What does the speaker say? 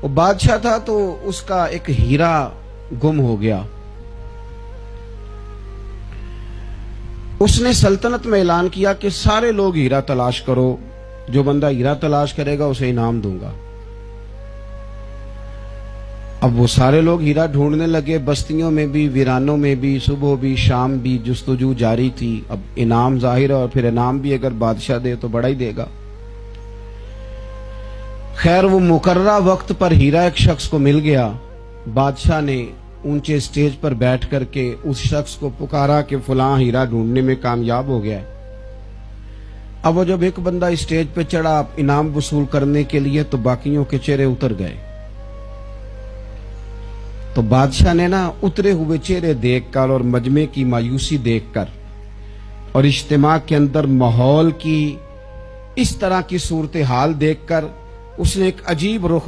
وہ بادشاہ تھا تو اس کا ایک ہیرا گم ہو گیا. اس نے سلطنت میں اعلان کیا کہ سارے لوگ ہیرا تلاش کرو، جو بندہ ہیرا تلاش کرے گا اسے انعام دوں گا. اب وہ سارے لوگ ہیرا ڈھونڈنے لگے، بستیوں میں بھی، ویرانوں میں بھی، صبح بھی شام بھی جستجو جاری تھی. اب انعام ظاہر ہے، اور پھر انعام بھی اگر بادشاہ دے تو بڑا ہی دے گا. خیر وہ مقررہ وقت پر ہیرا ایک شخص کو مل گیا. بادشاہ نے اونچے اسٹیج پر بیٹھ کر کے اس شخص کو پکارا کہ فلاں ہیرا ڈھونڈنے میں کامیاب ہو گیا ہے. اب وہ جب ایک بندہ اسٹیج پہ چڑھا انعام وصول کرنے کے لیے تو باقیوں کے چہرے اتر گئے. تو بادشاہ نے اترے ہوئے چہرے دیکھ کر اور مجمع کی مایوسی دیکھ کر اور اجتماع کے اندر ماحول کی اس طرح کی صورتحال دیکھ کر اس نے ایک عجیب رخ